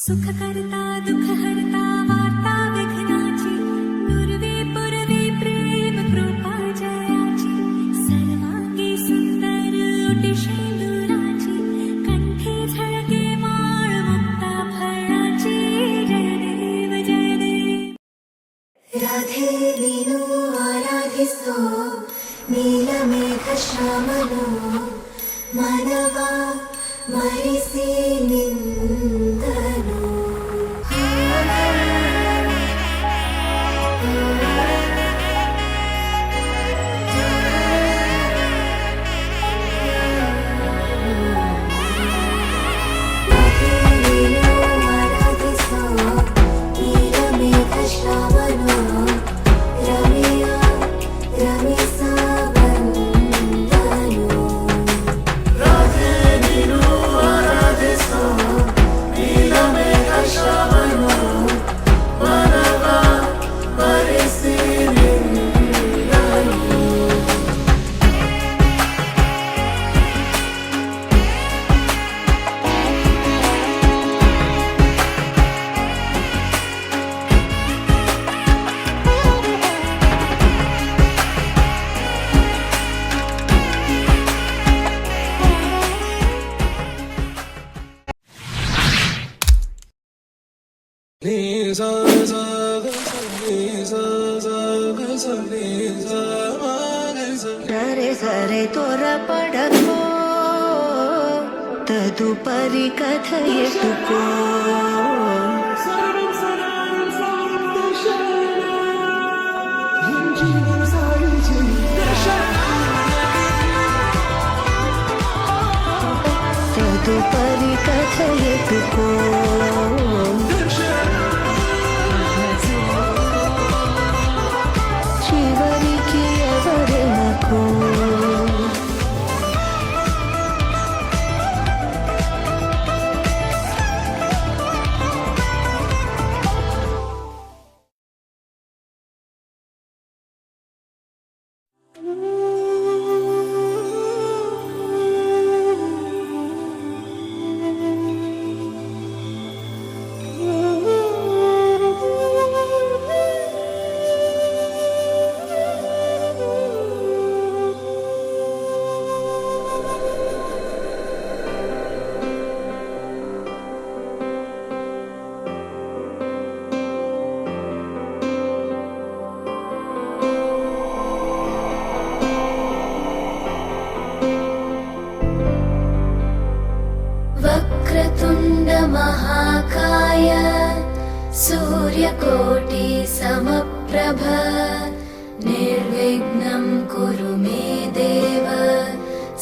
सुख करता दुख हरता वार्ता विघ्नाची पूर्वे पूर्वे प्रेम कृपा जयाची सर्वांगी सुंदर ओटी शेंदुराची कंठी झळके माळ मुक्ता फळाची जय देव राधे नीनु आराधिसो नीलमेघ श्यामलो मानवा मरिसी निंदनो रे सरे तोर पडको तदुपरि कथयतुको तदुपरि कथयतुको చివరికి ఎవరెనకు वक्रतुण्ड महाकाय सूर्यकोटि समप्रभ निर्विघ्नं कुरु मे देव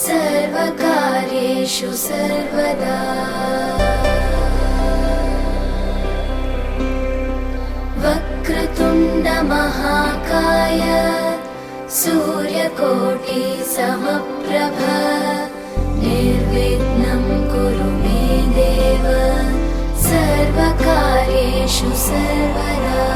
सर्वकार्येषु सर्वदा वक्रतुण्ड महाकाय सूर्यकोटि समप्रभ निर्विघ्नं कुरु मे देव सर्वकार्येषु सर्वदा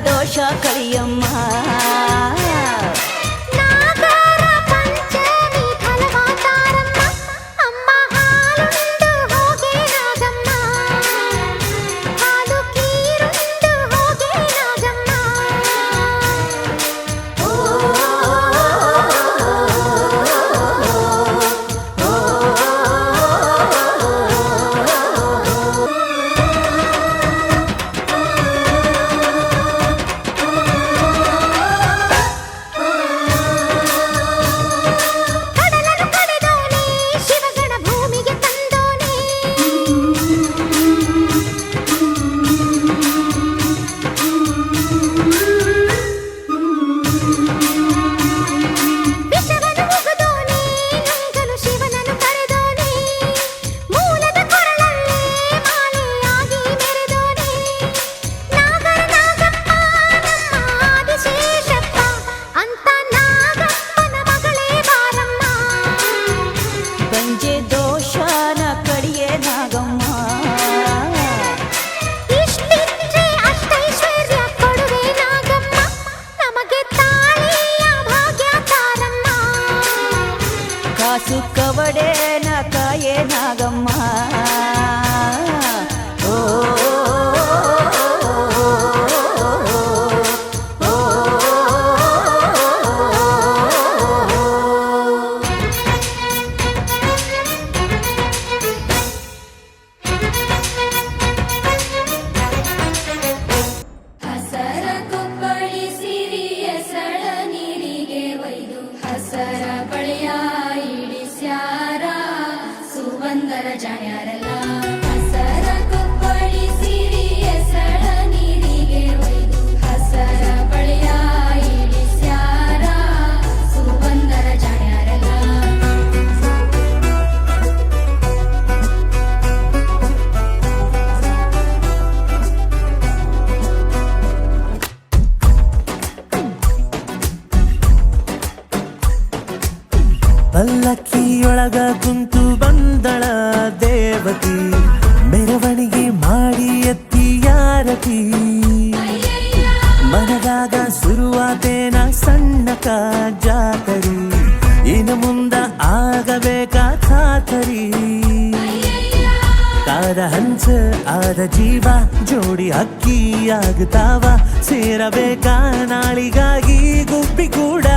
ದೋಷ ಕಳಿಯಮ್ಮ ನಾಗರ ಪಂಚಮಿ ಫಲವಾತಾರಮ್ಮ ಅಮ್ಮ ಹಾಲುಂಡು ಹೋಗೆ ನಾಗಮ್ಮ ಹಾಲು ಕೀರುಂಡು ಹೋಗೆ ನಾಗಮ್ಮ ಪಲ್ಲಕ್ಕಿಯೊಳಗ ಕುಂತು ಬಂದಳ ದೇವತಿ, ಮೆರವಣಿಗೆ ಮಾಡಿ ಎತ್ತಿಯಾರತಿ. ಮನದಾಗ ಶುರುವಾತೇನ ಸಣ್ಣಕ ಜಾತರಿ, ಇನ್ನು ಮುಂದ ಆಗಬೇಕಾ ಖಾತರಿ. ಕಾದ ಹಂಚ ಆದ ಜೀವ ಜೋಡಿ ಹಕ್ಕಿಯಾಗುತ್ತಾವ, ಸೇರಬೇಕಾ ನಾಳಿಗಾಗಿ ಗುಬ್ಬಿ ಕೂಡ.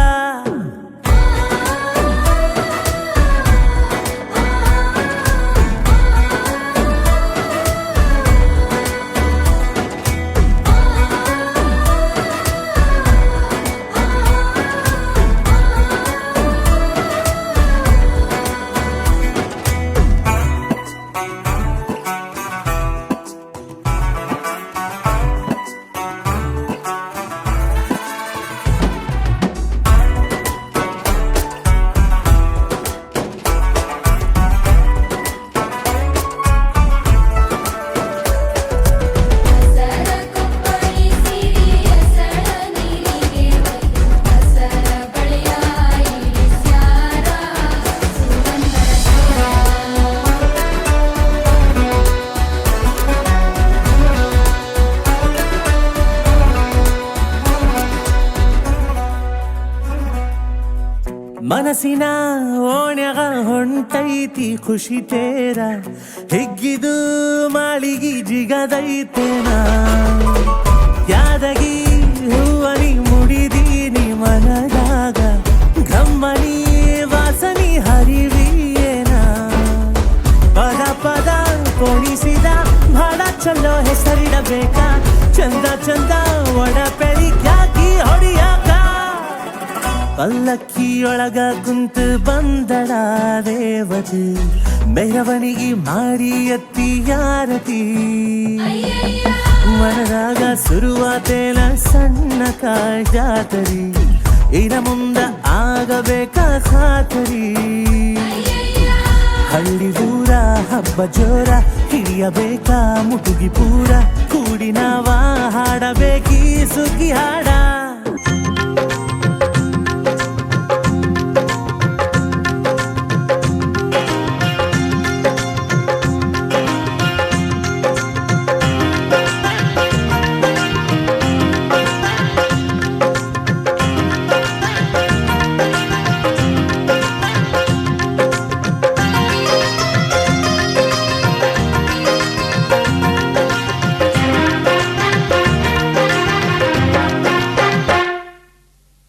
ಮನಸ್ಸಿನ ಓಣ್ಯಾಗ ಹೊಂಟೈತಿ ಖುಷಿ ತೇರ, ಹಿಗ್ಗಿದು ಮಾಳಿಗಿ ಜಿಗದೈತೇನ. ಯಾದಗಿ ಹೂವನಿ ಮುಡಿದೀನಿ ಮನದಾಗ, ಗಮ್ಮನಿ ವಾಸನಿ ಹರಿವಿಯೇನ. ಪದ ಪದ ಪೋಣಿಸಿದ ಬಹಳ ಚಲೋ ಹೆಸರಿಡಬೇಕಾ, ಚಂದ ಚಂದ ಒಡಪೆಳಿ ಕ್ಯಾಕಿ ಹೊಡಿಯಾಕ. ಪಲ್ಲಕ್ಕಿಯೊಳಗ ಕುಂತು ಬಂದಳ ದೇವತಿ, ಮೆರವಣಿಗೆ ಮಾಡಿ ಎತ್ತಿಯಾರತಿ. ಮನದಾಗ ಶುರುವಾತೇನ ಸಣ್ಣ ಜಾತರಿ, ಇನ ಮುಂದ ಆಗಬೇಕಾ ಖಾತರಿ. ಹಳ್ಳಿ ಊರ ಹಬ್ಬ ಜೋರ, ಹಿಡಿಯಬೇಕಾ ಮುಟುಗಿ ಪೂರ, ಕೂಡಿ ನಾವ ಹಾಡಬೇಕೀ ಸುಗ್ಗಿ ಹಾಡ.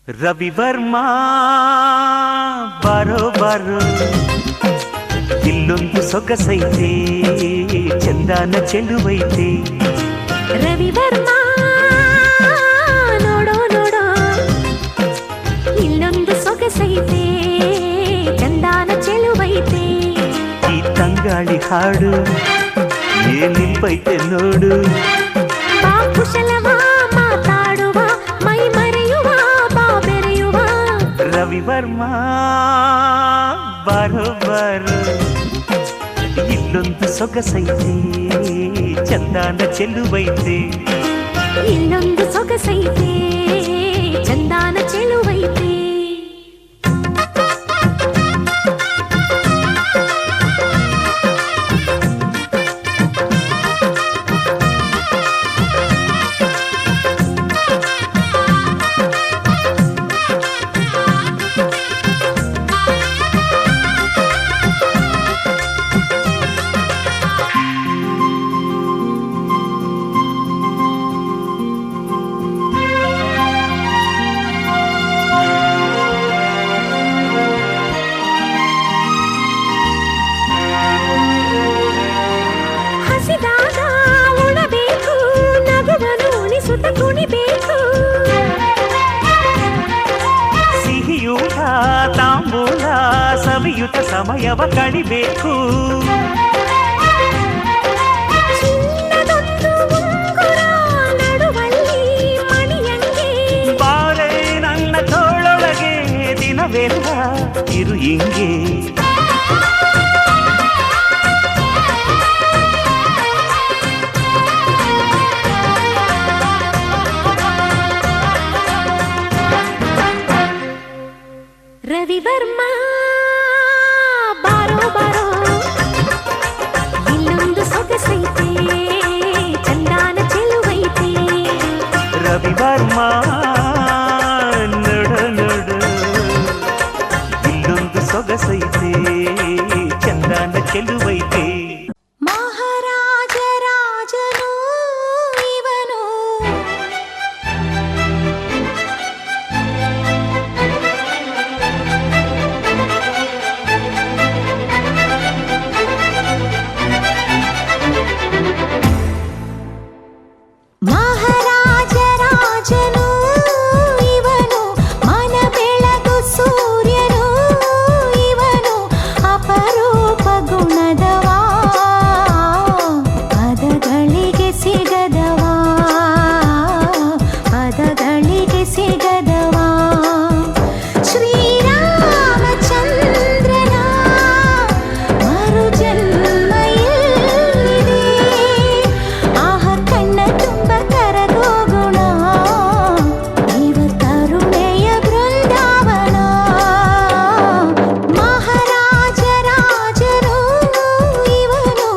ರವಿವರ್ಮಾ ಬಾರೋ ಬಾರೋ, ಇಲ್ಲೊಂದು ಸೊಗಸೈತೆ ಚಂದಾನ ಚೆಲುವೈತೆ. ರವಿವರ್ಮಾ ನೋಡೋ ನೋಡೋ, ಇಲ್ಲೊಂದು ಸೊಗಸೈತೆ ಚಂದಾನ ಚೆಲುವೈತೆ. ಈ ತಂಗಾಳಿ ಹಾಡು ಏನಿಲ್ಪೈತೆ ನೋಡು, ಬಾ ಕುಶಲವ ಮಾತಾಡುವ, ಮೈ ಮರೆಯುವ ಬಾ ಬೆರೆಯುವ. ರವಿವರ್ಮಾ ಬಾರೋ ಬಾರೋ, ಇಲ್ಲೊಂದು ಸೊಗಸೈತೆ ಚಂದಾನ ಚೆಲುವೈತೆ. ಇಲ್ಲೊಂದು ಸೊಗಸೈತೆ ಚಂದಾನ ಚೆಲುವೈತೆ. ಸಿಹಿಯೂಟ ತಾಂಬೂಲ ಸವಿಯುತ ಸಮಯವ ಕಳಿಬೇಕು. ಬಾರೆ ನನ್ನ ತೋಳೊಳಗೆ ದಿನವೆಲ್ಲ ಇರು ಹಿಂಗೆ. ರವಿವರ್ಮಾ ರವಿವರ್ಮ ನೋಡು ನೋಡು ಇಲ್ಲೊಂದು ಸೊಗಸೈತೆ ಚಂದಾನ ಚೆಲುವೈತೆ ಮಹಾರಾಜ ರಾಜನು ಇವನು ಮಹಾರಾಜ ರಾಜನು ಇವನು ಮನ ಬೆಳಗು ಸೂರ್ಯನು ಇವನು ಅಪರೂಪ ಗುಣದವಾ ಪದಗಳಿಗೆ ಸಿಗದವಾ ಪದಗಳಿಗೆ ಸಿಗದವಾ ಶ್ರೀರಾಮಚಂದ್ರನ ಮರು ಜನ್ಮ ಎಲ್ಲಿದೆ ಆಹ ಕಣ್ಣ ತುಂಬ ಕರಗೋ ಗುಣ ಇವ ಕರುಣೆಯ ಬೃಂದಾವನ ಮಹಾರಾಜ ರಾಜನು ಇವನು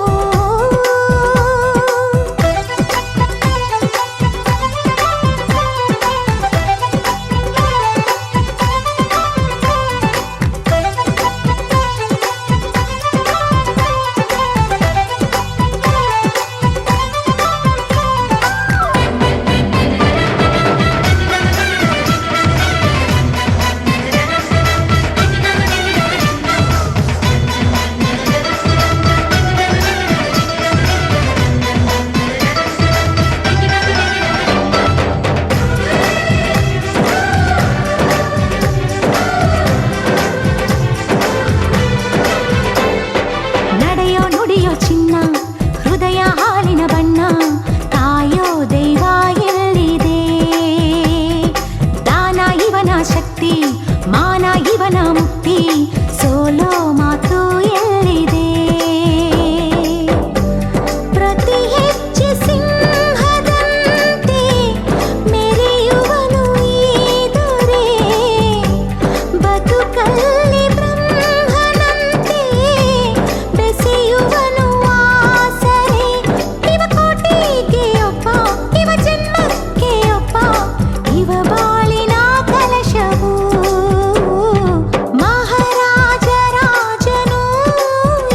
ನಡೆಯೋ ನುಡಿಯೋ ಚಿನ್ನ ಹೃದಯ ಹಾಲಿನ ಬಣ್ಣ ಕಾಯೋ ದೈವ ಎಲ್ಲಿದೆ ದಾನ ಇವನ ಶಕ್ತಿ ಮಾನ ಇವನ ಮುಕ್ತಿ ಸೋಲೋ ಮಾತು ಎಲ್ಲಿದೆ ಪ್ರತಿ ಹೆಜ್ಜೆ ಸಿಂಹದಂತೆ ಮೆರೆಯುವನು ಈ ದೊರೆ ಬದುಕಲ್ಲಿ ಬ್ರಹ್ಮನಂತೆ ಬೆಸೆಯುವನು ಆಸರೆ ಇವ ಕೋಟಿಗೆ ಒಬ್ಬ ಇವ ಜನ್ಮಕ್ಕೆ ಒಬ್ಬ ಇವ ಬಾಳಿನ ಕಲಶವು ಮಹಾರಾಜ ರಾಜನು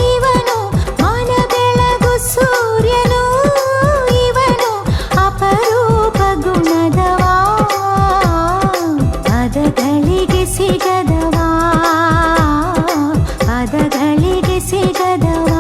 ಇವನು ಮನ ಬೆಳಗು ಸೂರ್ಯನು ಇವನು ಅಪರೂಪ ಗುಣದವಾ ಪದಗಳಿಗೆ ಸಿಗದವಾ ಪದಗಳಿಗೆ ಸಿಗದವಾ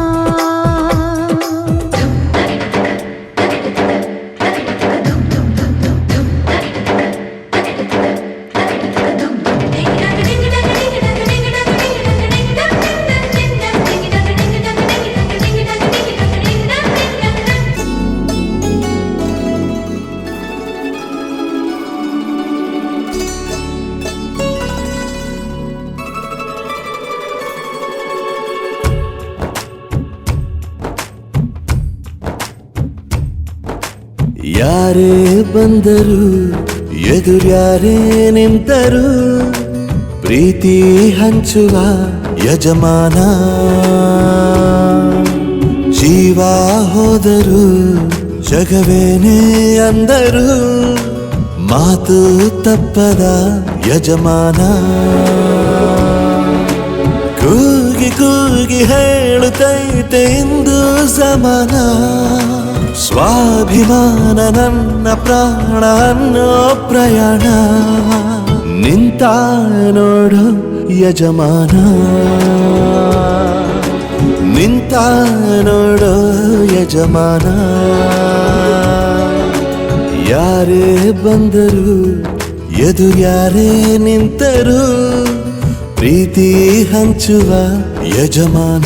ಯಾರೇ ಬಂದರು ಎದುರ್ಯಾರೇ ನಿಂತರು ಪ್ರೀತಿ ಹಂಚುವ ಯಜಮಾನ ಜೀವ ಹೋದರು ಜಗವೇನೇ ಅಂದರು ಮಾತು ತಪ್ಪದ ಯಜಮಾನ ಕೂಗಿ ಕೂಗಿ ಹೇಳುತ್ತೈತೆ ಇಂದು ಸಮಾನ ಸ್ವಾಭಿಮಾನ ನನ್ನ ಪ್ರಾಣ ಅನ್ನೋ ಪ್ರಯಾಣ ನಿಂತ ನೋಡು ಯಜಮಾನ ನಿಂತ ನೋಡು ಯಜಮಾನ ಯಾರೇ ಬಂದರು ಎದುರ್ಯಾರೇ ನಿಂತರು ಪ್ರೀತಿ ಹಂಚುವ ಯಜಮಾನ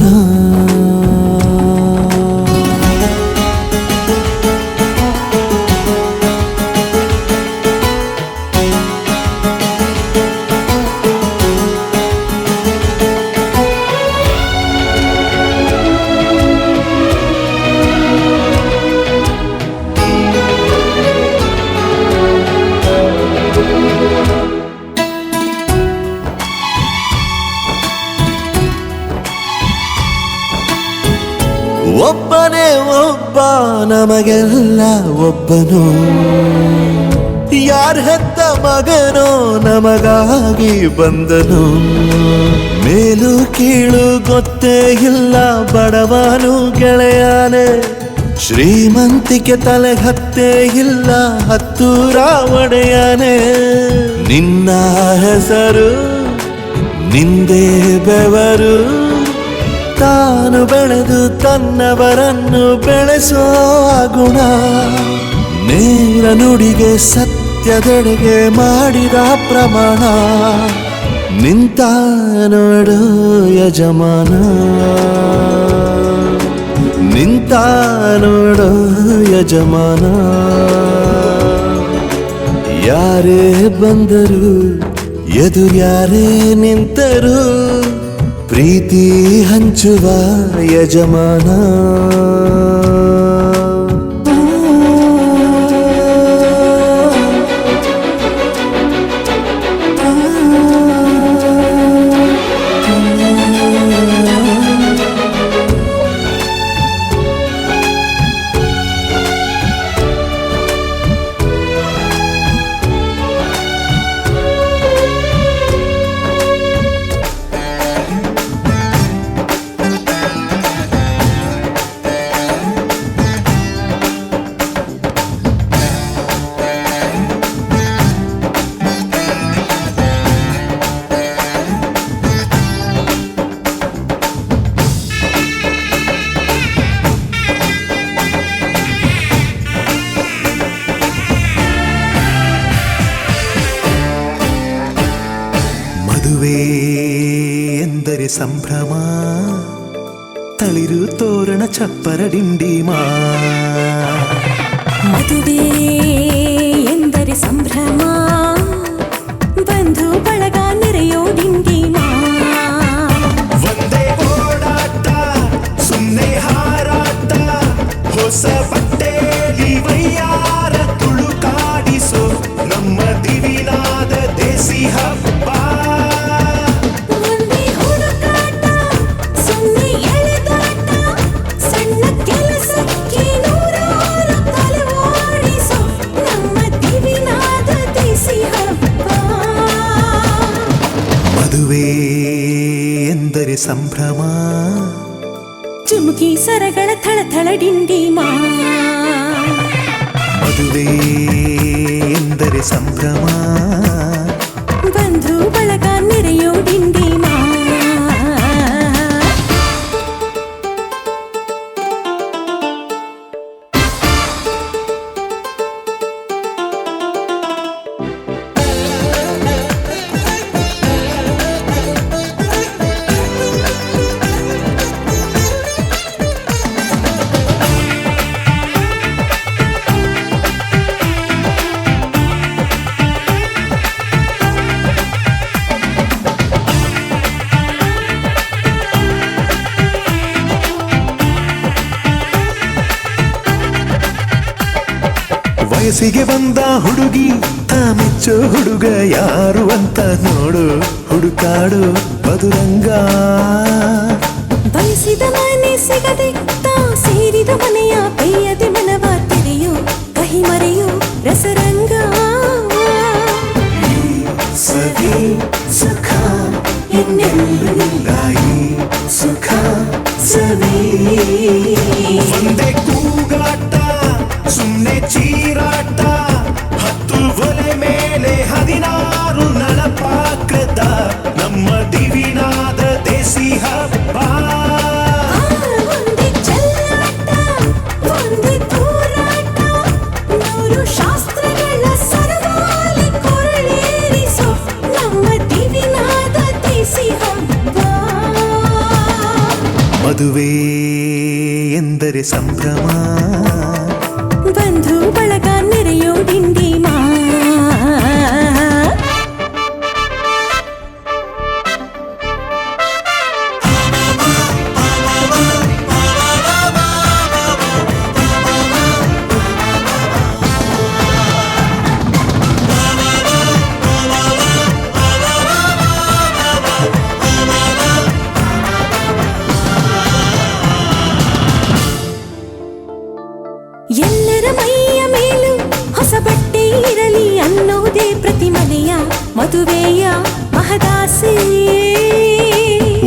ಒಬ್ಬನೇ ಒಬ್ಬ ನಮಗೆಲ್ಲ ಒಬ್ಬನು ಯಾರ ಹೆತ್ತ ಮಗನೋ ನಮಗಾಗಿ ಬಂದನು ಮೇಲು ಕೀಳು ಗೊತ್ತೇ ಇಲ್ಲ ಬಡವನು ಗೆಳೆಯಾನೆ ಶ್ರೀಮಂತಿಕೆ ತಲೆ ಹತ್ತೇ ಇಲ್ಲ ಹತ್ತೂರ ಒಡೆಯಾನೆ ನಿನ್ನ ಹೆಸರು ನಿಂದೇ ಬೆವರು ತಾನು ಬೆಳೆದು ತನ್ನವರನ್ನು ಬೆಳೆಸೋ ಗುಣ ನೇರ ನುಡಿಗೆ ಸತ್ಯದೆಡೆಗೆ ಮಾಡಿದ ಪ್ರಮಾಣ ನಿಂತ ನೋಡು ಯಜಮಾನ ನಿಂತ ನೋಡು ಯಜಮಾನ ಯಾರೇ ಬಂದರು ಎದುರ್ಯಾರೇ ನಿಂತರು ಪ್ರೀತಿ ಹಂಚುವ ಯಜಮಾನ ಮದುವೆ ಎಂದರೆ ಸಂಭ್ರಮ ತಳಿರು ತೋರಣ ಚಪ್ಪರ ಡಿಂಡಿಮಾ ಮದುವೆ ಎಂದರೆ ಸಂಭ್ರಮ ಬಂಧು ಬಳಗ ನೆರೆಯೋ ಡಿಂಡಿಮಾ ಒಂದೇ ಓಡಾಟ ಸುಮ್ಮನೆ ಹಾರಾಟ ಹೊಸ ಬಟ್ಟೆಲಿ ವಯ್ಯಾರ ತುಳುಕಾಡಿಸೋ ನಮ್ಮ ದಿವಿನಾದ ದೇಸಿ ಹಬ್ಬ ಮದುವೆ ಎಂದರೆ ಸಂಭ್ರಮ ಚುಮುಕಿ ಸರಗಳ ಥಳಥಳ ಡಿಂಡಿಮಾ ಮದುವೆ ಎಂದರೆ ಸಂಭ್ರಮ ಬಂಧು ಬಳಗ ನೆರೆಯೋ ಡಿಂಡಿಮಾ ವಯಸ್ಸಿಗೆ ಬಂದ ಹುಡುಗಿ ಮೆಚ್ಚೋ ಹುಡುಗ ಯಾರು ಅಂತ ನೋಡು ಹುಡುಕಾಡು ಮಧುರಂಗ ಬಯಸಿದ ಮನೆ ಸಿಗದೆ ತಾ ಸೇರಿದ ಮನೆಯ ಬೇಯದೆ ಮನವ ತೆರೆಯೋ ಕಹಿ ಮರೆಯೋ ರಸರಂಗ ಸವಿ ಸುಖ ಇನ್ನೆಲ್ಲ ಸುಖ ಸವಿ ಒಂದೇ ಕೂಗಾಟ ಸುಮ್ಮನೆ ಚೀರಾಟ ಹತ್ತು ಒಲೆ ಮೇಲೆ 16 ನಳಪಾಕದ ನಮ್ಮ ದಿವಿನಾದ ದೇಸಿ ಹಬ್ಬ ಒಂದೇ ಚೆಲ್ಲಾಟ ಒಂದೇ ತೂರಾಟ 100 ಶಾಸ್ತ್ರಗಳ ಸರಮಾಲೆ ಕೊರಳೇರಿಸೋ ನಮ್ಮ ದಿವಿನಾದ ದೇಸಿ ಹಬ್ಬ ಮದುವೆ ಎಂದರೆ ಸಂಭ್ರಮ ಬಂಧು ಬಳಗ ನೆರೆಯೋ ಡಿಂಡಿಮಾ ಮದುವೆಯ ಮಹದಾಸೆ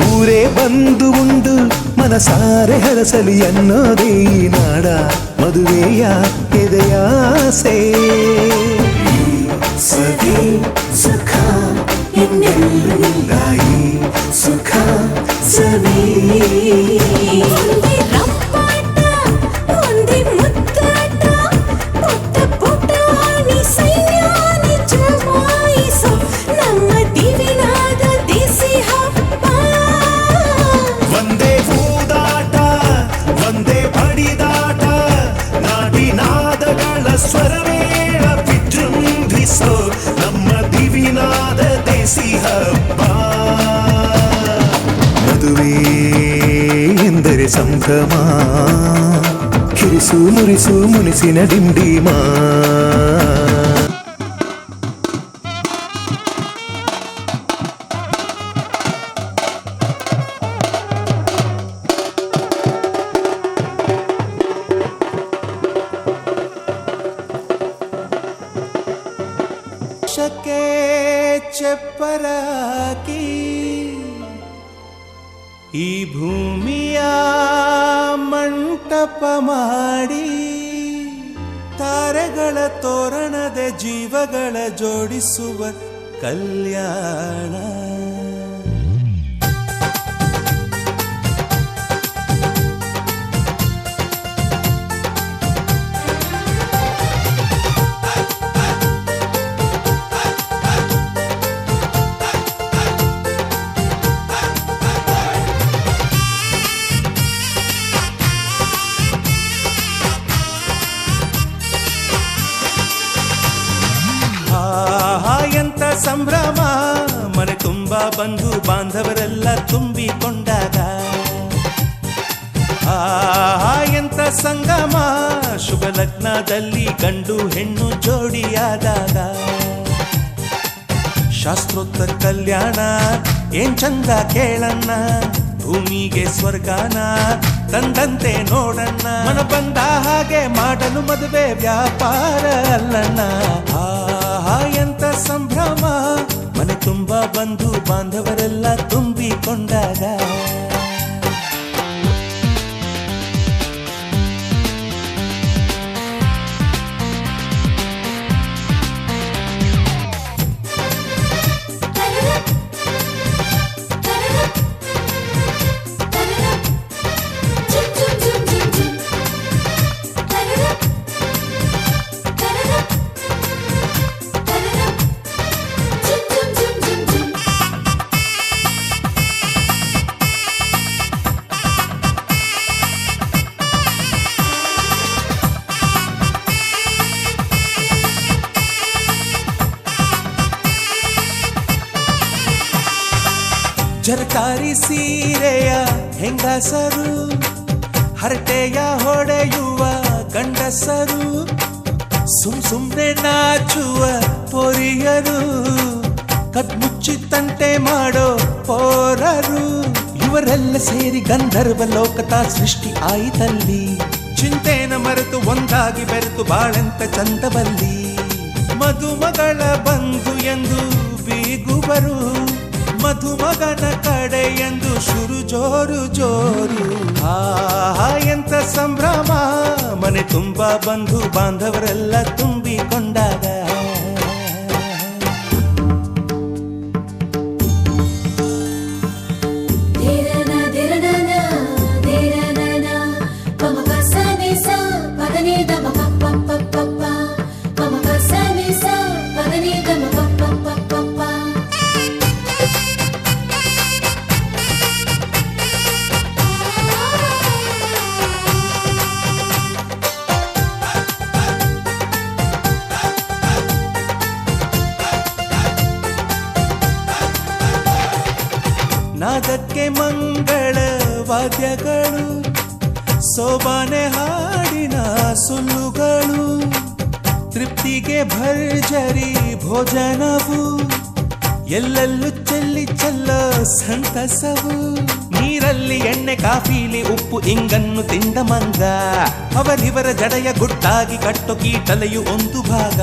ಊರೇ ಬಂದು ಉಂಡು ಮನಸಾರೆ ಹರಸಲಿ ಅನ್ನೋದೇ ಈ ನಾಡ ಮದುವೆಯ ಎದೆಯಾಸೆ ಸವಿ ಸುಖ ಇನ್ನೆಲ್ಲ ಈ ಸುಖ ಸವಿ ಒಂದೇ ರಂಪಾಟ ಒಂದೇ ಮುದ್ದಾಟ ಪುಟ್ಟ ಪುಟಾಣಿ ಸೈನ್ಯಾನಿ ಜಮಾಯಿಸೋ ನಮ್ಮ ದಿವಿನಾದ ದೇಸಿ ಹಬ್ಬ ಒಂದೇ ಹೂದಾಟ ಒಂದೇ ಬಡಿದಾಟ ನಾಡಿನಾದಗಳ ಸ್ವರವೇಳ ವಿಜೃಂಭಿಸೋ ನಮ್ಮ ದಿವಿನಾದ ದೇಸಿ ಹಬ್ಬ ಮದುವೆ ಎಂದರೆ ಸಂಭ್ರಮ ಕಿರಿಸು ಮುರಿಸು ಮುನಿಸಿನ ಡಿಂಡಿಮಾ ಶಕೆ ಚೆಪ್ಪರಾಕಿ ಈ ಭೂಮಿಯ ಮಂಟಪ ಮಾಡಿ ತಾರೆಗಳ ತೋರಣದ ಜೀವಗಳ ಜೋಡಿಸುವ ಕಲ್ಯಾಣ ಎಂತ ಸಂಭ್ರಮ ಮನೆ ತುಂಬಾ ಬಂಧು ಬಾಂಧವರೆಲ್ಲ ತುಂಬಿಕೊಂಡಾಗ ಎಂತ ಸಂಗಮ ಶುಭ ಲಗ್ನದಲ್ಲಿ ಗಂಡು ಹೆಣ್ಣು ಜೋಡಿಯಾದಾಗ ಶಾಸ್ತ್ರೋತ್ತರ ಕಲ್ಯಾಣ ಏನ್ ಚಂದ ಕೇಳಣ್ಣ ಭೂಮಿಗೆ ಸ್ವರ್ಗಾನ ತಂದಂತೆ ನೋಡಣ್ಣ ಮನ ಬಂದ ಹಾಗೆ ಮಾಡಲು ಮದುವೆ ವ್ಯಾಪಾರ ಅಲ್ಲಣ್ಣ ಎಂತ ಸಂಭ್ರಮ ಮನೆ ತುಂಬಾ ಬಂಧು ಬಾಂಧವರೆಲ್ಲ ತುಂಬಿಕೊಂಡಾಗ ಜರಕಾರಿ ಸೀರೆಯ ಹೆಂಗಸರು ಹರಟೆಯ ಹೊಡೆಯುವ ಗಂಡಸರು ಸುಮ್ನೆ ನಾಚುವ ಪೊರಿಯರು ಕದ್ಮುಚ್ಚಿ ತಂಟೆ ಮಾಡೋ ಪೋರರು ಇವರೆಲ್ಲ ಸೇರಿ ಗಂಧರ್ವ ಲೋಕದ ಸೃಷ್ಟಿ ಆಯಿತಲ್ಲಿ ಚಿಂತೆನ ಮರೆತು ಒಂದಾಗಿ ಬೆರೆತು ಬಾಳೆಂತ ಚಂದವಲ್ಲಿ ಮದುಮಗಳ ಬಂಧು ಎಂದು ಬೀಗುವರು ಮಧುಮಗನ ಕಡೆ ಎಂದು ಶುರು ಜೋರು ಜೋರು ಎಂತ ಸಂಭ್ರಮ ಮನೆ ತುಂಬಾ ಬಂಧು ಬಾಂಧವರೆಲ್ಲ ತುಂಬಿಕೊಂಡಾಗ ನಾದಕ್ಕೆ ಮಂಗಳ ವಾದ್ಯಗಳು ಸೋಬಾನೆ ಹಾಡಿನ ಸುಳ್ಳುಗಳು ತೃಪ್ತಿಗೆ ಭರ್ಜರಿ ಭೋಜನವು ಎಲ್ಲೆಲ್ಲೂ ಚೆಲ್ಲಿ ಚೆಲ್ಲೋ ಸಂತಸವು ನೀರಲ್ಲಿ ಎಣ್ಣೆ ಕಾಫಿಲಿ ಉಪ್ಪು ಇಂಗನ್ನು ತಿಂದ ಮಂಗ ಅವರಿವರ ಜಡೆಯ ಗುಟ್ಟಾಗಿ ಕಟ್ಟೋ ಕೀಟಲೆಯು ಒಂದು ಭಾಗ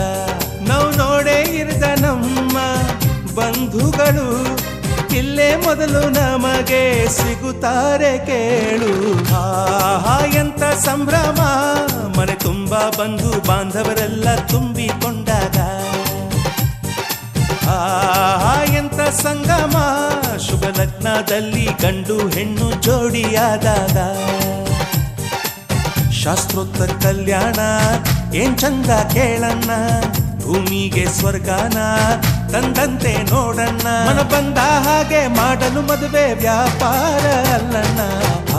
ನಾವು ನೋಡೇ ಇರದ ನಮ್ಮ ಎಲ್ಲೇ ಮೊದಲು ನಮಗೆ ಸಿಗುತ್ತಾರೆ ಕೇಳು. ಆಹಾ ಎಂತ ಸಂಭ್ರಮ, ಮನೆ ತುಂಬ ಬಂಧು ಬಾಂಧವರೆಲ್ಲ ತುಂಬಿಕೊಂಡಾಗ. ಆಹಾ ಎಂತ ಸಂಗಮ, ಶುಭ ಲಗ್ನದಲ್ಲಿ ಗಂಡು ಹೆಣ್ಣು ಜೋಡಿಯಾದಾಗ. ಶಾಸ್ತ್ರೋತ್ತರ ಕಲ್ಯಾಣ ಏನ್ ಚಂದ ಕೇಳಣ್ಣ, ಭೂಮಿಗೆ ಸ್ವರ್ಗಾನ ತಂದಂತೆ ನೋಡಣ್ಣ. ಮನ ಬಂದ ಹಾಗೆ ಮಾಡಲು ಮದುವೆ ವ್ಯಾಪಾರ ಅಲ್ಲಣ್ಣ.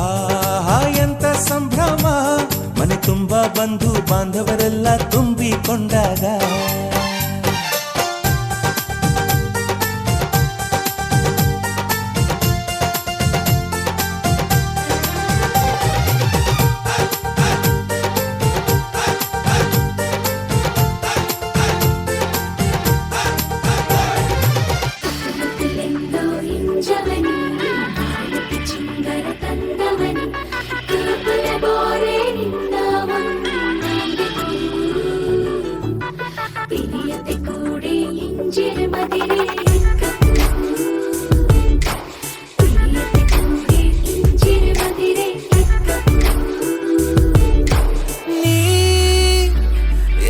ಆಹಾ ಎಂತ ಸಂಭ್ರಮ, ಮನೆ ತುಂಬ ಬಂಧು ಬಾಂಧವರೆಲ್ಲ ತುಂಬಿಕೊಂಡಾಗ.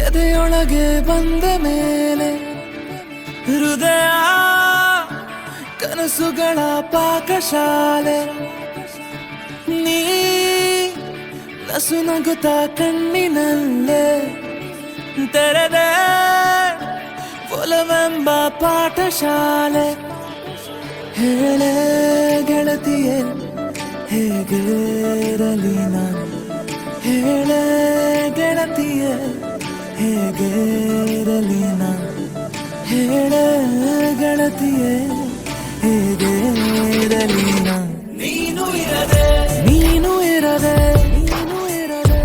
ಎದೆಯೊಳಗೆ ಬಂದ ಮೇಲೆ ಹೃದಯ ಕನಸುಗಳ ಪಾಕಶಾಲೆ. ನೀ ನಸು ನಗುತ್ತ ಕಣ್ಣಿನಲ್ಲೇ ತೆರೆದೆ ಒಲವೆಂಬ ಪಾಠಶಾಲೆ. ಹೇಳೆ ಗೆಳತಿಯೇ ಹೇಗಿರಲಿ ನಾನು, ಹೇಳೆ ಗೆಳತಿಯೇ ಹೇಗಿರಲಿ ನಾನು, ಹೇಳೆ ಗೆಳತಿಯೇ ಹೇಗಿರಲಿ ನಾನು. ನೀನು ಇರದೆ ನೀನು ಇರದೆ ನೀನು ಇರದೆ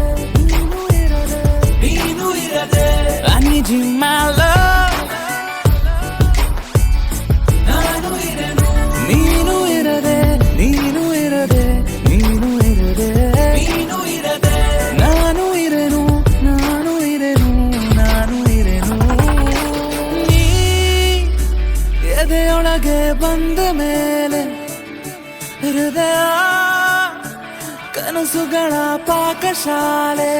ನೀನು ಇರದೆ ನೀನು ಇರದೆ I need you my love. ನಾನು ಇರನು ನೀನು ಇರದೆ ನೀನು ಇರದೆ ನೀನು ಇರದೆ ನೀನು ಇರದೆ ನಾನು ಇರನು ನಾನು ಇರನು ನಾನು ಇರನು. ನೀ ಎದೆಯೊಳಗೆ ಬಂದ ಮೇಲೆ ಹೃದಯ ಕನಸುಗಳ ಪಾಕಶಾಲೆ.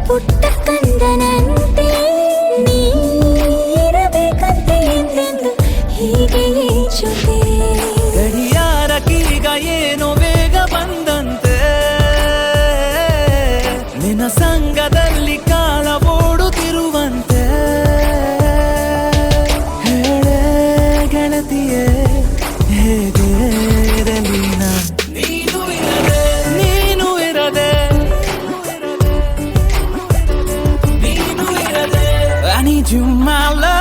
ಪುಟ್ಟ ಕಂದನಂತೆ ನೀರಬೇಕಂತೆ ಎಂದೆಂದು ಹೀಗೆ ಜೊತೆ. ಗಡಿಯಾರಕ್ಕೀಗ ಏನೋ ವೇಗ ಬಂದಂತೆ, ನಿನ್ನ ಸಂಗದಲ್ಲಿ ಕಾಲ ಓಡುತ್ತಿರುವಂತೆ. ಹೇಳೆ ಗೆಳತಿಯೇ ಹೇಗೆ ಇರಲಿ ನಾನು, ನೀನು ಇರದೆ ನೀನು ಇರದೆ ನೀನು ಇರದೆ I need you my love.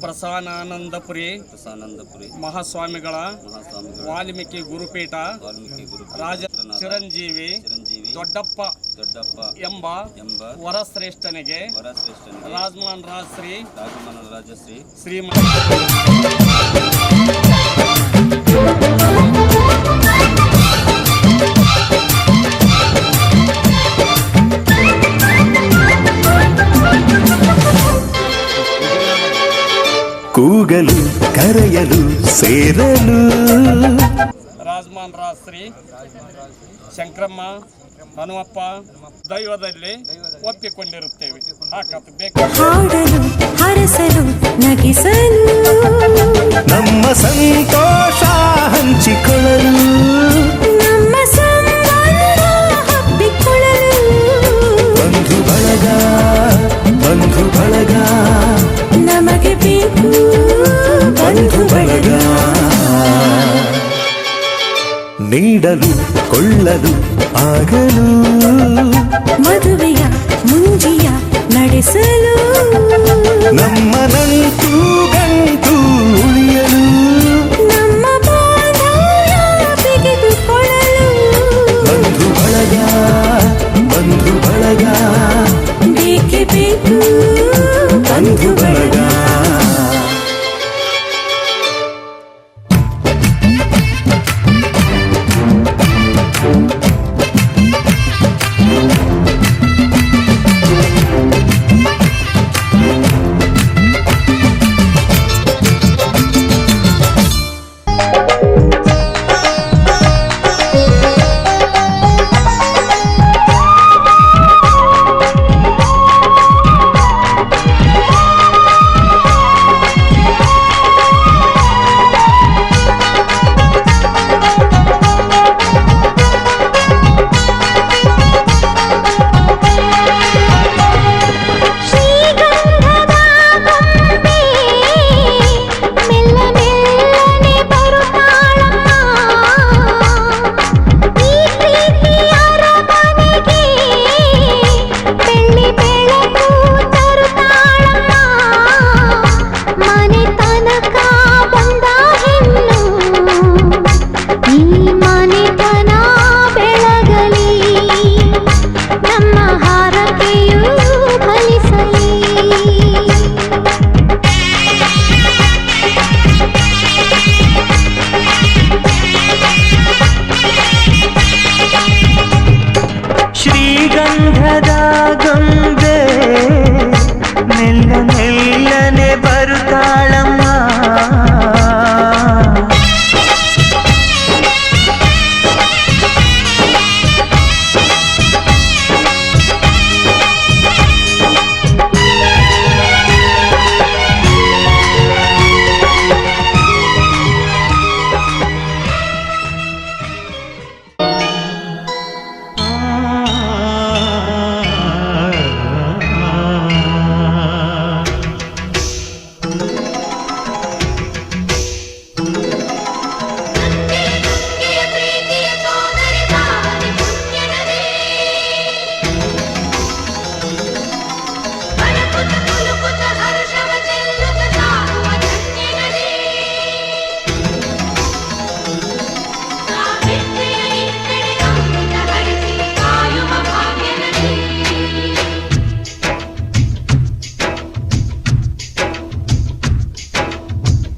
Prasannananda Puri ಮಹಾಸ್ವಾಮಿಗಳ Valmiki ಗುರುಪೀಠ ರಾಜ ಚಿರಂಜೀವಿ ದೊಡ್ಡಪ್ಪ ಎಂಬ ವರಶ್ರೇಷ್ಠನಿಗೆ ರಾಜಮಾನ್ ರಾಜಶ್ರೀ ಶ್ರೀಮಂತ ಕೂಗಲು ಕರೆಯಲು ಸೇರಲು ರಾಜಮಾನ್ ರಾಜ್ ಶ್ರೀ ಶಂಕರಮ್ಮ ಹನುಮಪ್ಪ ದೈವದಲ್ಲಿ ಒಪ್ಪಿಕೊಂಡಿರುತ್ತೇವೆ. ಹಾಡಲು ಹರಸಲು ನಗಿಸಲು ನಮ್ಮ ಸಂತೋಷ ಹಂಚಿಕೊಳ್ಳಲು ನಮ್ಮ ಸಂಬಂಧ ಹಬ್ಬಿಕೊಳ್ಳಲು ಬಂಧು ಬಳಗ ನಮಗೆ ಬೇಕು ಬಂಧು ಬಳಗ ನೀಡಲು ಕೊಳ್ಳಲು ಆಗಲು ಮದುವೆಯ ಮುಂಜಿಯ ನಡೆಸಲು ನಮ್ಮ ನಂಟು ಗಂಟು ಉಳಿಯಲು ನಮ್ಮ ಬಾಂಧವ್ಯ ತೆಗೆದುಕೊಳ್ಳಲು ಬಂಧು ಬಳಗ ಬೇಕೇ ಬೇಕು ಬಂಧು ಬಳಗ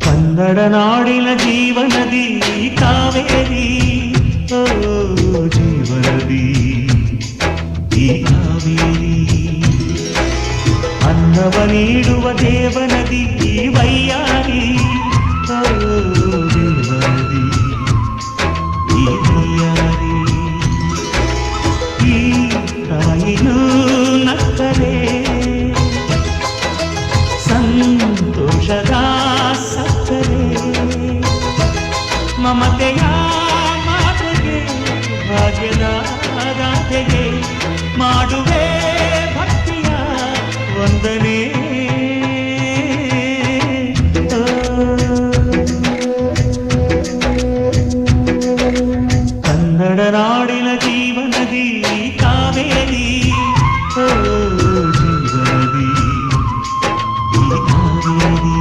ಕನ್ನಡನಾಡಿನ ಜೀವನದಿ ಕಾವೇರಿ, ಓ ಜೀವನದಿ ಈ ಕಾವೇರಿ, ಅನ್ನವ ನೀಡುವ ದೇವನದಿ ಈ ವೈಯಾರಿ, ಓ ದೇವನದಿ ಈ ವೈಯಾರಿ. ಈ ತಾಯಿನೂ ನಕ್ಕರೆ ಸಂತೋಷದ ಸಕ್ಕರೆ, ಮಮತೆಯ ಮಾತೆಗೆ ಭಾಗ್ಯದ ಗಾಥೆಗೆ ಮಾಡುವೆ ಭಕ್ತಿಯ ವಂದನೆ. ಕನ್ನಡ ನಾಡಿನ ಜೀವನದಿ ಕಾವೇರಿ, ಓ ಜೀವನದಿ ಈ ಕಾವೇರಿ.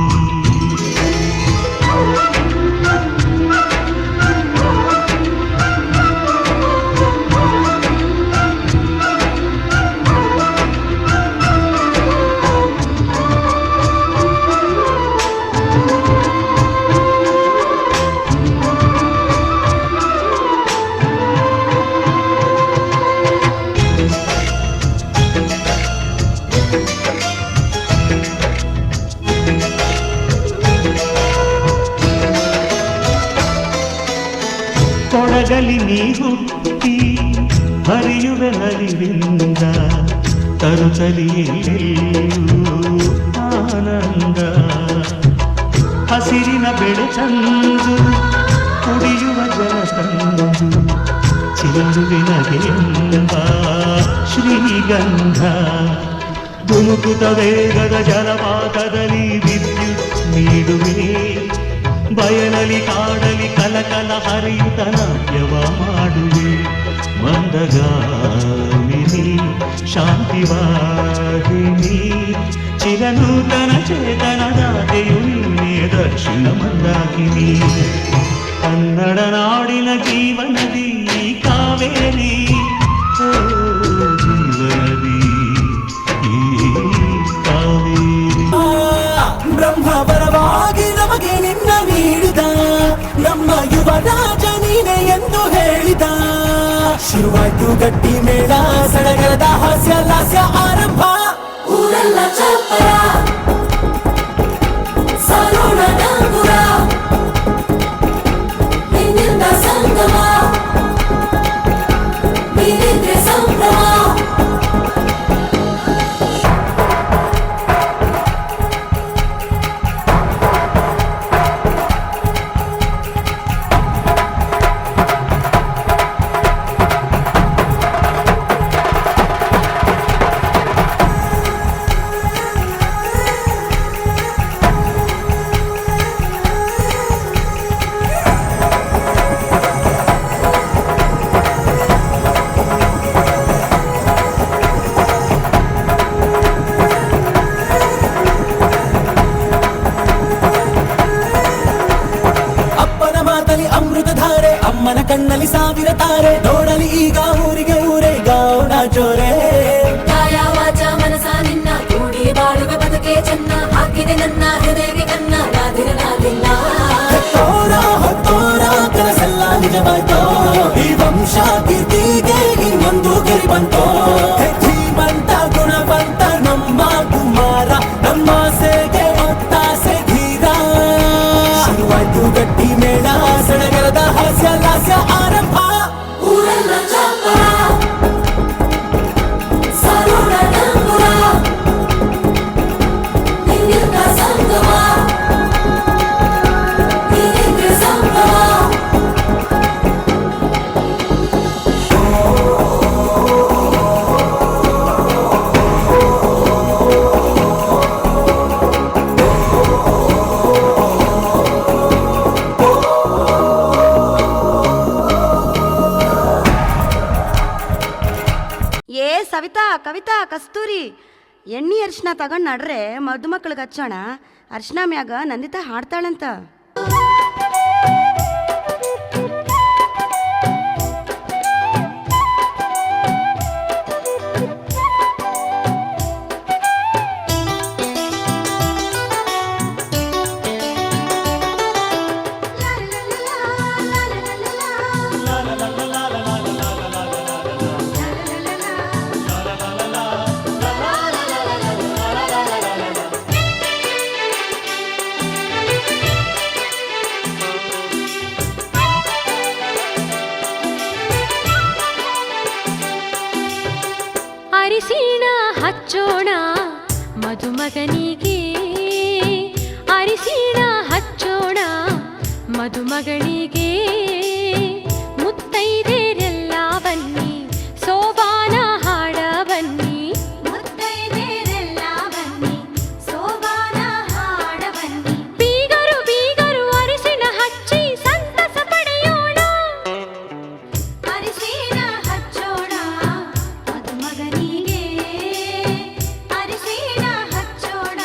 ಕೊಡಗಲಿ ನೀ ಹುಟ್ಟಿ ಹರಿಯುವೆ ನಲಿವಿಂದ ತರುತ್ತಲಿಯೆಲ್ಲೂ ಆನಂದ ಹಸಿರಿನ ಬೆಳೆ ತಂದು ಕುಡಿಯುವ ಜಲ ತಂದು ಚಿಲುವಿನಗೆಂಬ ಶ್ರೀಗಂಧ ಧುಮುಕುತ ವೇಗದ ಜಲಪಾತದಲ್ಲಿ ವಿದ್ಯುತ್ ನೀಡುವೆ ಬಯಲಲಿ ಕಾಡಲಿ ಕಲಕಲ ಹರಿಯುತ್ತ ನಾಟ್ಯವ ಮಾಡುವೆ ಮಂದಗಾಮಿನಿ ಶಾಂತಿವಾಹಿನಿ ಚಿರನೂತನ ಚೇತನದಾತೆಯು ನೀನೇ ದಕ್ಷಿಣ ಮಂದಾಕಿನಿ ಕನ್ನಡ ನಾಡಿನ ಜೀವನದಿ ಕಾವೇರಿ ಓ ಜೀವನದಿ ಈ ಕಾವೇರಿ ಬ್ರಹ್ಮ ಬರವಾಗಿ ನಮಗೆ ನಿನ್ನ ನೀಡಿದ ನಮ್ಮ ಯುವರಾಜ ನೀನೆ ಎಂದು ಹೇಳಿದ ಶುರುವಾಯ್ತು ಗಟ್ಟಿ ಮೇಳ ಸಡಗರದ ಹಾಸ್ಯ ಲಾಸ್ಯ ಆರಂಭ ಊರೆಲ್ಲ ಚಪ್ಪರ ಸಾರೋಣ ಡಂಗುರ ನಿನ್ನಿಂದ ಸಂಗಮ ನೀನಿದ್ರೆ ಸಂಭ್ರಮ ಅಮ್ಮನ ಕಣ್ಣಲ್ಲಿ ಸಾವಿರ ತಾರೆ ನೋಡಲಿ ಈಗ ಊರಿಗೆ ಊರೇ ಗೌಡ ಜೋರೆ ಕಾಯ ವಾಚ ಮನಸ ನಿನ್ನ ಕೂಡಿ ಬಾಳುವ ಬದುಕೆ ಚೆನ್ನ ಹಾಕಿದೆ ನನ್ನ ಹೃದಯಕ್ಕೆ ಕನ್ನ ನಾದಿರನಾಗಿಲ್ಲ ಹೊತ್ತೋರ ಕನಸೆಲ್ಲ ನಿಜವಾಯ್ತೋ ಈ ವಂಶ ಕೀರ್ತಿಗೆ ಇನ್ನೊಂದು ಗೆರಿ ಬಂತೋ ಧೀಮಂತ ಗುಣವಂತ ನಮ್ಮ ಕುಮಾರ ನಮ್ಮ ಸೇಗೆ ಒತ್ತಾಸೆ ಧೀರ ಶುರುವಾಯ್ತು ಗಟ್ಟಿ ಮೇಳ ಸಡಗರದ ಹಾಸ್ಯ ಲಾಸ್ಯ ಆರಂಭ ಊರೆಲ್ಲ ಚಪ್ಪರ ಸಾರೋಣ ಡಂಗುರ ನಿನ್ನಿಂದ ಸಂಗಮ ನೀನಿದ್ರೆ ಸಂಭ್ರಮ ಸವಿತಾ ಕವಿತಾ ಕಸ್ತೂರಿ ಎಣ್ಣೆ ಅರ್ಶಿನ ತಗೊಂಡು ನಡ್ರೆ ಮದುಮಕ್ಳಿಗೆ ಹಚ್ಚೋಣ ಅರ್ಶಿನ ಮ್ಯಾಗ ನಂದಿತಾ ಹಾಡ್ತಾಳಂತ. ಅರಿಶಿಣ ಹಚ್ಚೋಣ ಮದುಮಗನಿಗೆ, ಅರಿಶಿಣ ಹಚ್ಚೋಣ ಮದುಮಗಳಿಗೆ, ಮುತ್ತೈದೆರೆಲ್ಲ ಬನ್ನಿ ಸೋಬಾನ ಹಾಡ ಬನ್ನಿ, ಮುತ್ತೈದೆರೆಲ್ಲ ಬನ್ನಿ ಸೋಬಾನ ಹಾಡ ಬನ್ನಿ, ಬೀಗರು ಬೀಗರು ಅರಿಶಿಣ ಹಚ್ಚಿ ಸಂತಸ ಪಡೆಯೋಣ, ಅರಿಶಿಣ ಹಚ್ಚೋಣ ಮದುಮಗನಿಗೆ, ಅರಿಶಿಣ ಹಚ್ಚೋಣ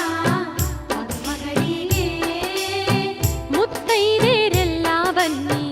ಮದುಮಗಳಿಗೆ, ಮುತ್ತೈದೆರೆಲ್ಲ ಬನ್ನಿ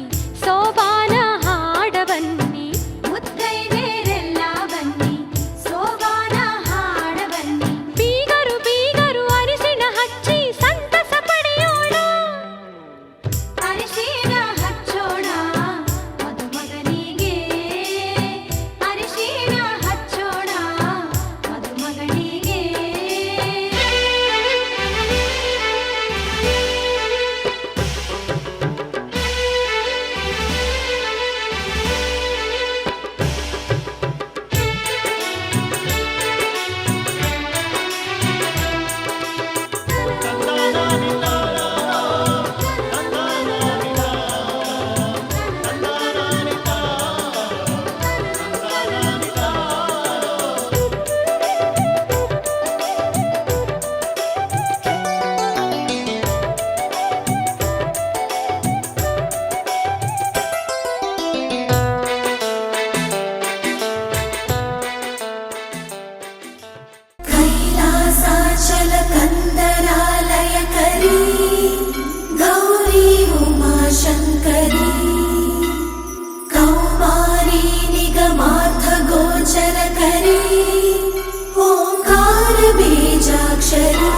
ಶರು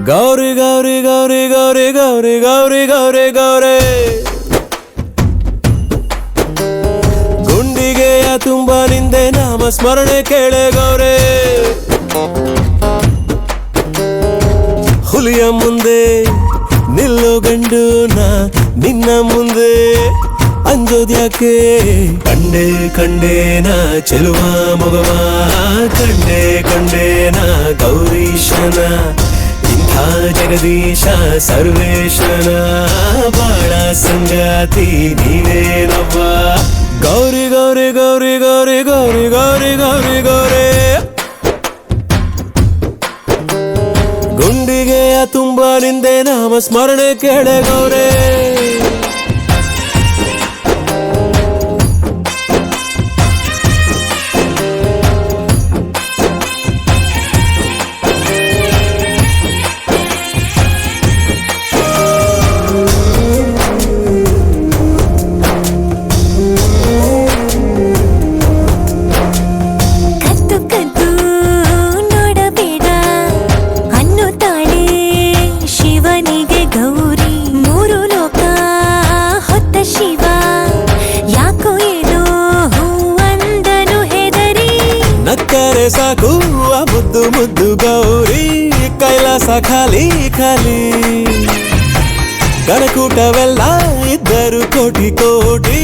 ಗೌರಿ ಗೌರಿ ಗೌರಿ ಗೌರಿ ಗೌರಿ ಗೌರಿ ಗೌರಿ ಗೌರಿ ಗುಂಡಿಗೆಯ ತುಂಬ ನಿಂದೆ ನಾಮ ಸ್ಮರಣೆ ಕೇಳೆ ಗೌರಿ ಹುಲಿಯ ಮುಂದೆ ನಿಲ್ಲು ಗಂಡು ನಾ ನಿನ್ನ ಮುಂದೆ ಅಂಜೋದ್ಯಾಕೆ ಕಂಡೆ ಕಂಡೇನ ಚೆಲುವ ಮಗವ ಕಂಡೆ ಕಂಡೇನ ಗೌರೀಶನ ಇಂಥ ಜಗದೀಶ ಸರ್ವೇಶನ ಬಾಳ ಸಂಗಾತಿ ನೀನೇನವ್ವ ಗೌರಿ ಗೌರಿ ಗೌರಿ ಗೌರಿ ಗೌರಿ ಗೌರಿ ಗೌರಿ ಗೌರಿ ಗುಂಡಿಗೆಯ ತುಂಬ ನಿಂದೆ ನಾಮ ಸ್ಮರಣೆ ಕೇಳೆ ಗೌರೇ ಕದ್ದು ಕದ್ದು ನೋಡಬೇಡ ಅನ್ನುತ್ತಾಳೆ ಶಿವನಿಗೆ ಗೌರಿ ಮೂರು ಲೋಕ ಹೊತ್ತ ಶಿವ ಯಾಕೋ ಏನೋ ಹೂವಂದನು ಹೆದರಿ ನಕ್ಕರೆ ಸಾಕು ಆ ಮುದ್ದು ಮುದ್ದು ಗೌರಿ ಕೈಲಾಸ ಖಾಲಿ ಖಾಲಿ ಗಣಕೂಟವೆಲ್ಲ ಇದ್ದರು ಕೋಟಿ ಕೋಟಿ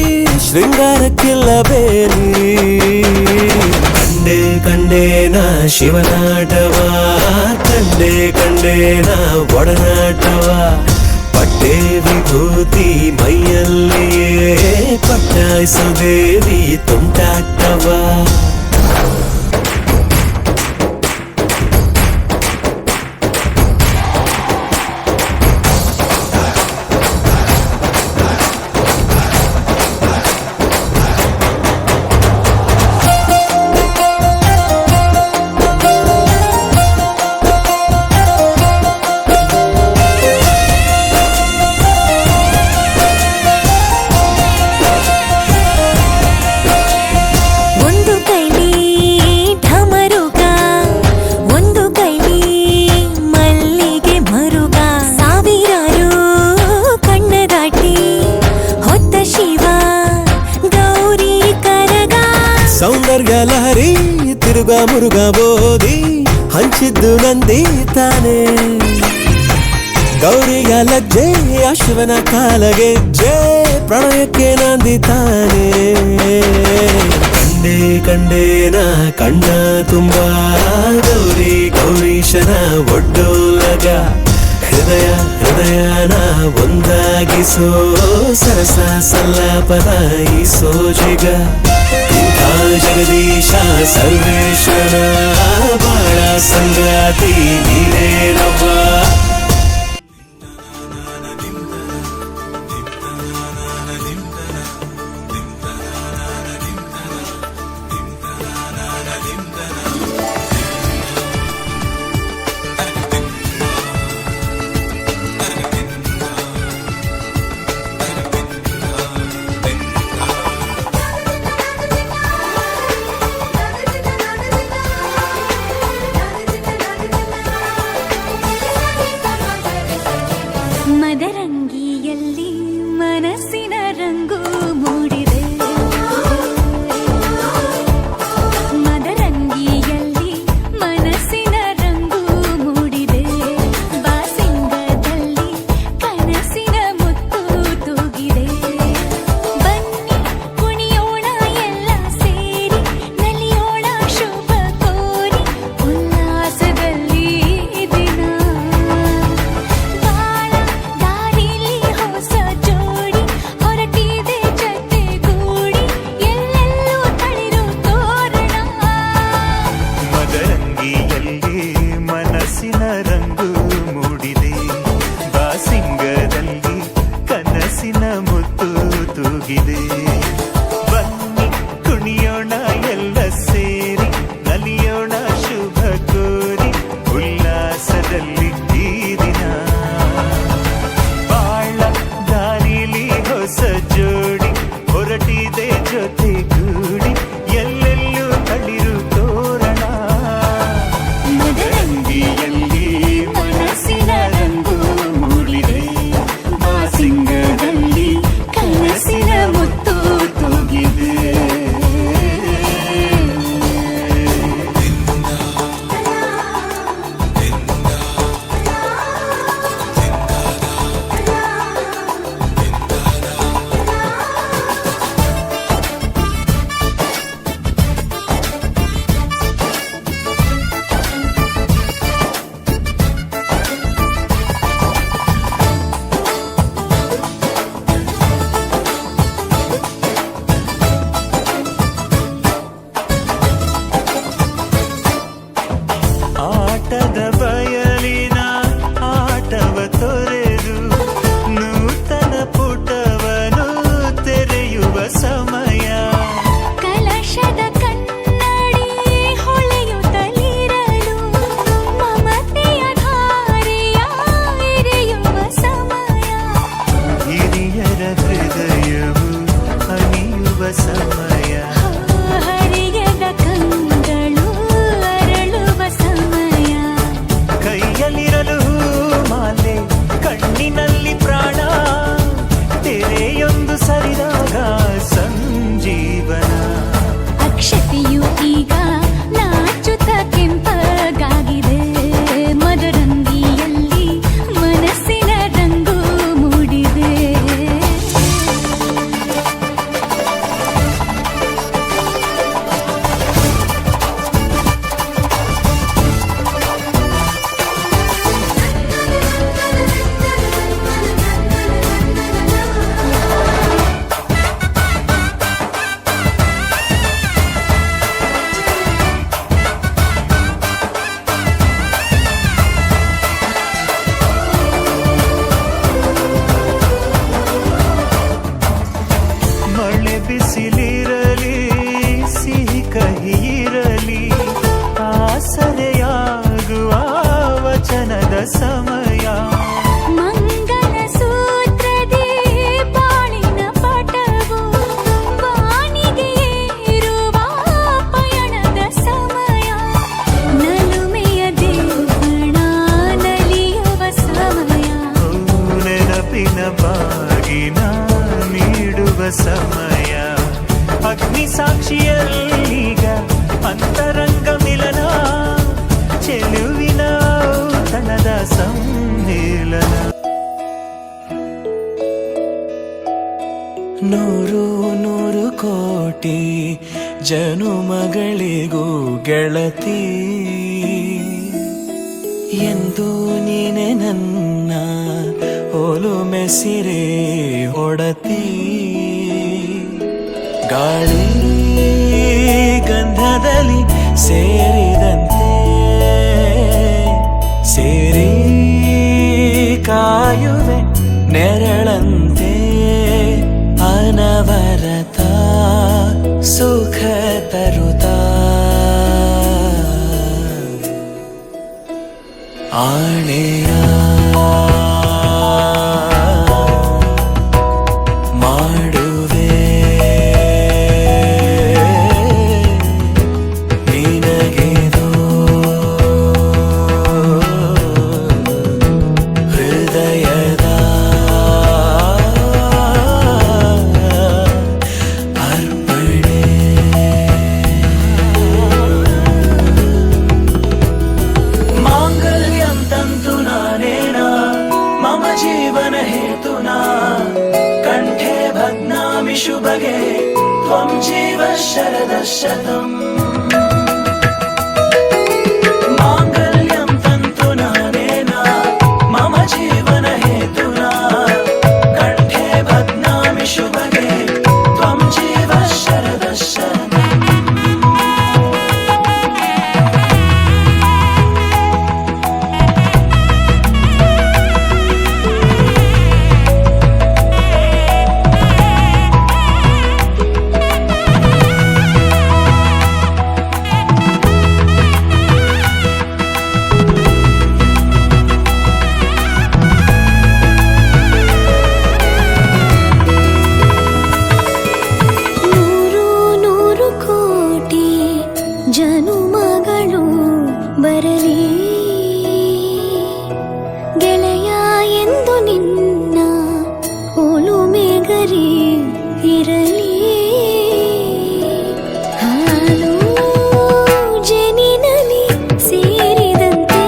ಶೃಂಗಾರಕ್ಕಿಲ್ಲ ಬೇಲಿ ಕಂಡೆ ಕಂಡೇನ ಶಿವನಾಟವ ಕಂಡೆ ಕಂಡೇನ ಒಡನಾಟವ ಪಟ್ಟೆ ವಿಭೂತಿ ಮೈಯಲ್ಲಿಯೇ ಪಟ್ಟಾಯಿಸು ದೇವಿ ತುಂಟಾಟವ ಒಂದು ಕೈಲಿ ಢಮರುಗ ಒಂದು ಕೈಲಿ ಮಲ್ಲಿಗೆ ಮರುಗ ಸಾವಿರಾರು ಕಣ್ಣ ದಾಟಿ ಹೊತ್ತ ಶಿವ ಗೌರಿ ಕರಗ ಸೌಂದರ್ಯ ಲಹರಿ ತಿರುಗ ಮುರುಗ ಬೋದಿ ಹಂಚಿದ್ದು ನಂದಿ ತಾನೆ ಗೌರಿಯ ಲಜ್ಜೆ ಅಶ್ವನ ಕಾಲಗೆಜ್ಜೆ ಪ್ರಣಯಕ್ಕೆ ನಂದಿ ತಾನೆ ಕಂಡೆ ಕಂಡೇನ ಕಣ್ಣ ತುಂಬ ಗೌರಿ ಗೌರೀಶನ ಒಡ್ಡೋಲಗ ಹೃದಯ ಹೃದಯನ ಒಂದಾಗಿಸೋ ಸರಸ ಸಲ್ಲಾಪದ ಈ ಸೋಜಿಗ ಇಂಥ ಜಗದೀಶ ಸರ್ವೇಶ್ವರ ಬಾಳ ಸಂಗಾತಿ ನೀನೇನವ್ವ ಮದರಂಗಿಯಲ್ಲಿ ಮನಸ್ಸಿನ ರಂಗು ಮೂಡಿದೆ ಮದರಂಗಿಯಲ್ಲಿ ಮನಸ್ಸಿನ ರಂಗು ಮೂಡಿದೆ ಬಾಸಿಂಗದಲ್ಲಿ ಕನಸಿನ ಮುತ್ತು ತೂಗಿದೆ ಬನ್ನಿ ಕುಣಿಯೋಣ ಎಲ್ಲ ಸೇರಿ ನಲಿಯೋಣ ಶುಭ ಕೋರಿ ಉಲ್ಲಾಸದಲ್ಲಿ ದಿನ ಬಾಳ ದಾರಿ ಸಮಯ ಅಗ್ನಿ ಸಾಕ್ಷಿಯಲ್ಲೀಗ ಅಂತರಂಗ ಮಿಲನ ಚೆಲುವಿನ ಔತಣದ ಸಮ್ಮೇಳನ ನೂರು ನೂರು ಕೋಟಿ ಜನುಮಗಳಿಗೂ ಗೆಳತಿ ಎಂದು ನೀನೆ ನನ್ನ ಒಲುಮೆ ಸಿರೆ ಒಡತಿ ಗಾಳಿ ಗಂಧದಲ್ಲಿ ಸೇರಿದಂತೆ ಸೇರಿ ಕಾಯುವೆ ನೆರಳಂತೆ ಅನವರತ ಸುಖ ತರುತ್ತಾ ಆಣೆಯ ಮಾಡುವೆ ನಿನಗೆದೋ ಹೃದಯದ ಅರ್ಪಣೆ ಮಾಂಗಲ್ಯಂ ತಂತು ನಾನೇನ ಮಮ ಜೀವನ ಹೇತುನಾ ಕಂಠೆ ಭಗ್ನಾಮಿ ಶುಭಗೆ ತ್ವಂ ಜೀವ ಶರದ ಶತಂ ಮಾಂಗಲ್ಯಂ ತಂತು ನಾನೇನ ಮಮ ಜೀವನ ಹೇತುನಾ ಕಂಠೆ ಭಗ್ನಾಮಿ ಶುಭಗೆ ತ್ವಂ ಜೀವ ಶರದ ಶತಂ ನೂರು ನೂರು ಕೋಟಿ ಜನುಮಗಳು ಬರಲಿ ಗೆಳೆಯ ಎಂದು ನಿನ್ನ ಒಲುಮೆಗರಿ ಇರಲಿ ಹಾಲು ಜೇನಿನಲ್ಲಿ ಸೇರಿದಂತೆ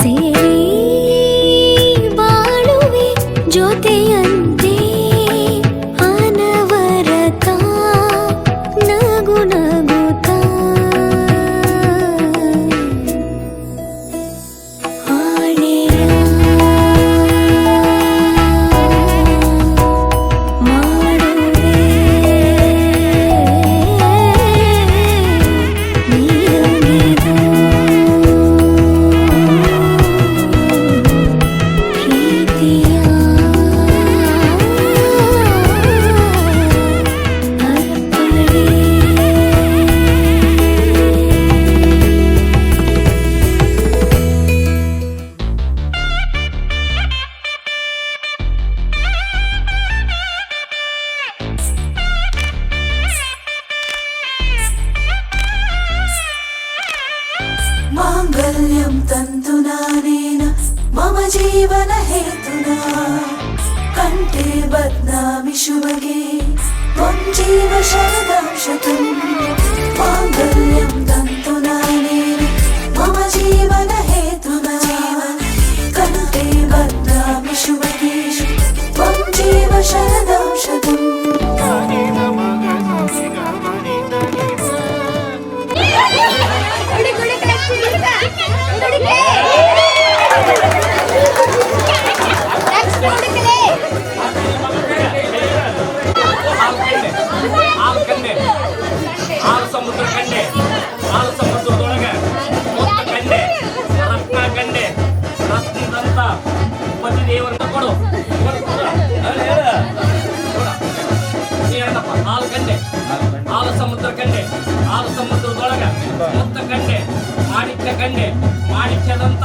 ಸೇರಿ ಬಾಳುವೆ ಜೊತೆಯಂತೆ ಅನವರತ ನಗು ನಗುತ್ತಾ ಆಣೆಯ ಮಾಡುವೆ ನಿನಗೆದೋ ಪ್ರೀತಿಯ ಮಾಂಗಲ್ಯಂ ತಂತು ನಾನೇನ ಮಮ ಜೀವನ ಹೇತುನಾ ಕಂಠೆ ಬದ್ನಾಮಿ ಶುಭಗೆ ತ್ವಂ ಜೀವ ಶರದಾಂ ಶತಂ ಮಾಂಗಲ್ಯಂ ತಂತು ನಾನೇನ ಮಮ ಜೀವನ ಹೇತುನಾ ಕಂಠೆ ಬದ್ನಾಮಿ ಶುಭಗೆ ತ್ವಂ ಜೀವ ಶರದಾಂ ಶತಂ ಹಾಲು ಕಂಡೆ ಹಾಲು ಸಮುದ್ರ ಕಂಡೆ ಹಾಲು ಸಮುದ್ರದೊಳಗೆ ಮುತ್ತು ಕಂಡೆ ರತ್ನ ಕಂಡೆ ರತ್ನದಂತ ಪತಿ ದೇವರನ್ನ ಕೊಡು ಹಾಲು ಕಂಡೆ ಹಾಲು ಸಮುದ್ರ ಕಂಡೆ ಹಾಲು ಸಮುದ್ರದೊಳಗೆ ಮುತ್ತು ಕಂಡೆ ಮಾಣಿಕ್ಯ ಕಂಡೆ ಮಾಣಿಕ್ಯದಂತ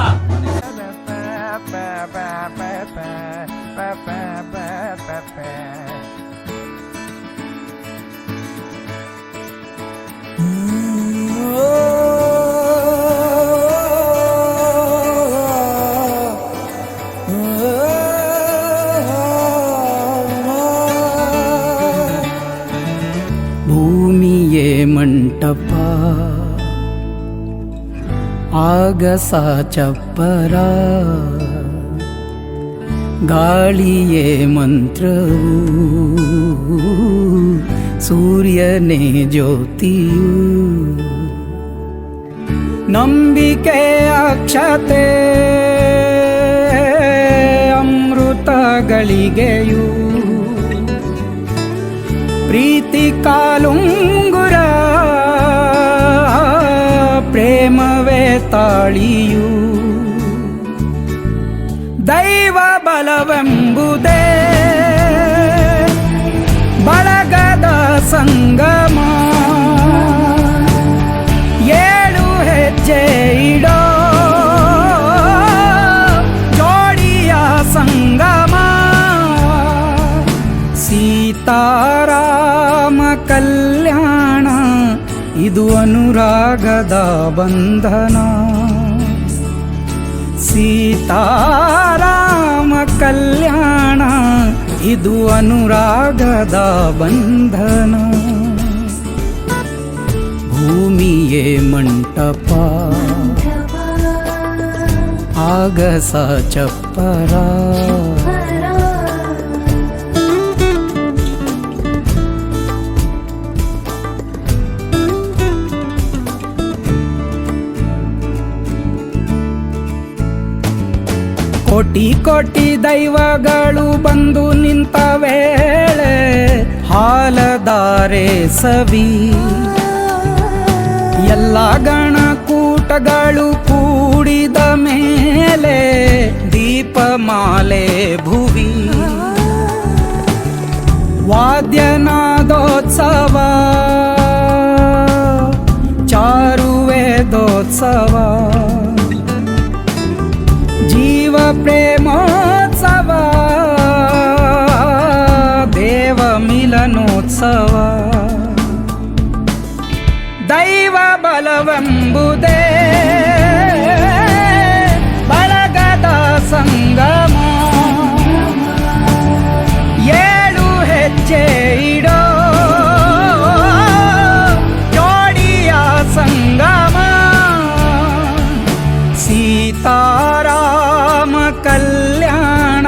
ಆಗಸ ಚಪ್ಪರ ಗಾಳಿಯೇ ಮಂತ್ರವು ಸೂರ್ಯನೇ ಜ್ಯೋತಿಯು ನಂಬಿಕೆ ಅಕ್ಷತೆ ಅಮೃತಗಳಿಗೆಯು ಪ್ರೀತಿ ಕಾಲುಂಗುರ ಪ್ರೇಮವೇ ತಾಳಿಯು ದೈವ ಬಲವೆಂಬುದೇ ಬಳಗದ ಸಂಗಮ ಏಳು ಹೆಜ್ಜೆ ಇಡೋ ಜೋಡಿಯ ಸಂಗಮ ಸೀತಾರಾಮ ಕಲ್ಯಾಣ ಇದು ಅನುರಾಗದ ಬಂಧನ ಸೀತಾರಾಮ ಕಲ್ಯಾಣ ಇದು ಅನುರಾಗದ ಬಂಧನ ಭೂಮಿಯೇ ಮಂಟಪ ಆಗಸ ಚಪ್ಪರ ಕೋಟಿ ಕೋಟಿ ದೈವಗಳು ಬಂದು ನಿಂತ ವೇಳೆ ಹಾಲದಾರೆ ಸವಿ ಎಲ್ಲ ಗಣಕೂಟಗಳು ಕೂಡಿದ ಮೇಲೆ ದೀಪಮಾಲೆ ಭುವಿ ವಾದ್ಯನಾದೋತ್ಸವ ಚಾರುವೇದೋತ್ಸವ ಜೀವ ಪ್ರೇಮೋತ್ಸವ ದೇವ ಮಿಲನೋತ್ಸವ ದೈವ ಬಲವೆಂಬುದೇ ಬಳಗದ ಸಂಗಮ ಏಳು ಹೆಜ್ಜೆ ಇಡೋ ಜೋಡಿಯ ಸಂಗಮ ಸೀತಾರಾಮ ಕಲ್ಯಾಣ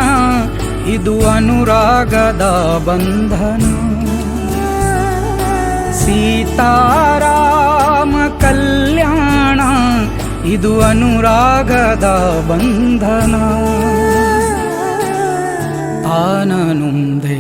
ಇದು ಅನುರಾಗದ ಬಂಧನ ಸೀತಾರಾಮ ಕಲ್ಯಾಣ ಇದು ಅನುರಾಗದ ಬಂಧನ ತಾನನುಂದೇ